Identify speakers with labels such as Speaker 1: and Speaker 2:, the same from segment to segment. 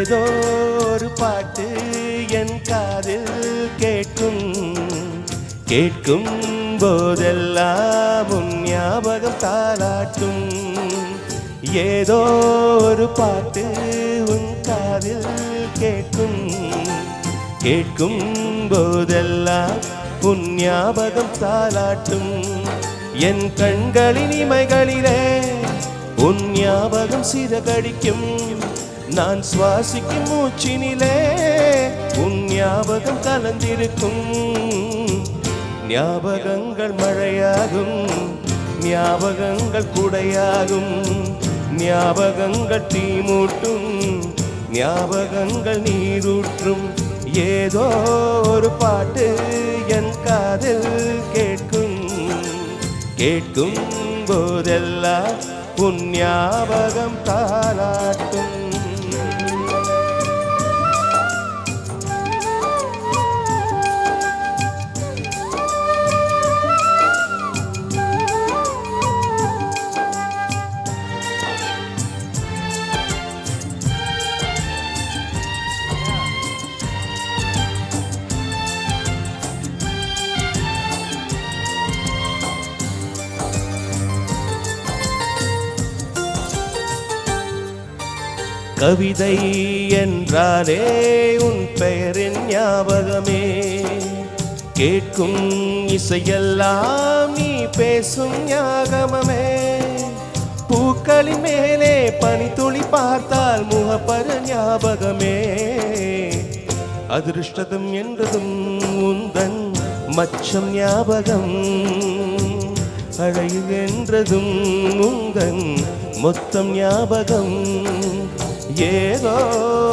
Speaker 1: ஏதோ ஒரு பாட்டு என் காதில் கேட்கும் கேட்கும் போதெல்லாம் உன் ஞாபகம் தாலாட்டும். ஏதோ ஒரு பாட்டு உன் காதில் கேட்கும் கேட்கும் போதெல்லாம் உன் ஞாபகம் தாலாட்டும். என் கண்களின் இமைகளிலே உன் ஞாபகம் சிறகடிக்கும். நான் சுவாசிக்கும் மூச்சினிலே உன் ஞாபகம் கலந்திருக்கும். ஞாபகங்கள் மழையாகும், ஞாபகங்கள் குடையாகும், ஞாபகங்கள் தீமூட்டும், ஞாபகங்கள் நீரூற்றும். ஏதோ ஒரு பாட்டு என் காதில் கேட்கும் கேட்கும் போதெல்லாம் உன் ஞாபகம் தாலாட்டும். கவிதை என்றாலே உன் பெயரின் ஞாபகமே. கேட்கும் இசையெல்லாம் நீ பேசும் ஞாபகமே. பூக்களின் மேலே பனித்துளி பார்த்தால் முகப்பரு ஞாபகமே. அதிருஷ்டம் என்றதும் உந்தன் மச்சம் ஞாபகம். அழகு என்றதும் உந்தன் மொத்தம் ஞாபகம். ஏதோ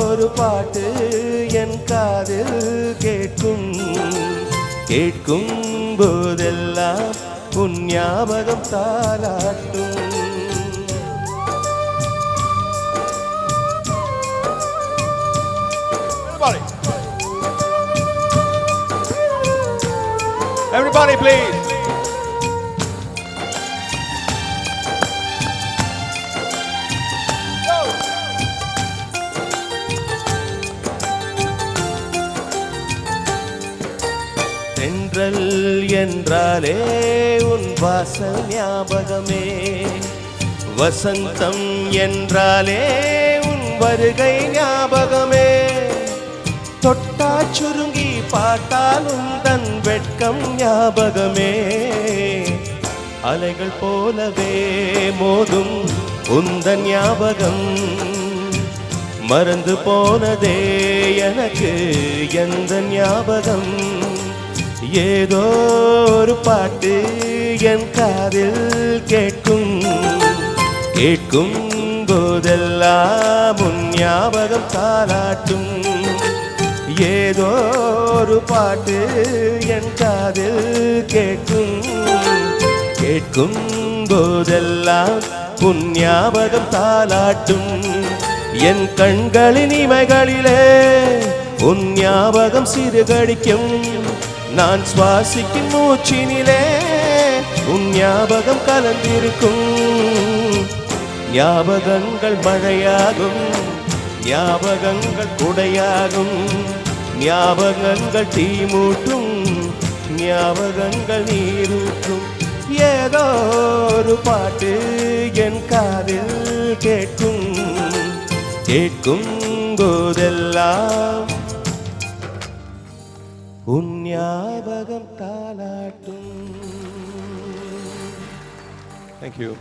Speaker 1: ஒரு பாட்டு என் காதில் கேட்கும் கேட்கும் போதெல்லாம் உன் ஞாபகம் தாலாட்டும்.
Speaker 2: Everybody please.
Speaker 1: தென்றல் என்றாலே உன் வாசல் ஞாபகமே. வசந்தம் என்றாலே உன் வருகை ஞாபகமே. தொட்டா சுருங்கி பார்த்தால் உந்தன் வெட்கம் ஞாபகமே. அலைகள் போலவே மோதும் உந்தன் ஞாபகம். மறந்து போனதே எனக்கு எந்த ஞாபகம். ஏதோ ஒரு பாட்டு என் காதில் கேட்கும் கேட்கும் போதெல்லாம் உன் ஞாபகம் தாலாட்டும். ஏதோ ஒரு பாட்டு என் காதில் கேட்கும் கேட்கும் போதெல்லாம் உன் ஞாபகம் தாலாட்டும். என் கண்களின் இமைகளிலே உன் ஞாபகம் சிறுகடிக்கும். நான் சுவாசிக்கும் மூச்சினிலே உன் ஞாபகம் கலந்திருக்கும். ஞாபகங்கள் மழையாகும், ஞாபகங்கள் குடையாகும், ஞாபகங்கள் தீமூட்டும், ஞாபகங்கள் நீரூற்றும். ஏதோ ஒரு பாட்டு என் காதில் கேட்கும் கேட்கும் போதெல்லாம் உன் ஞாபகம் தாலாட்டும்.
Speaker 2: Thank you.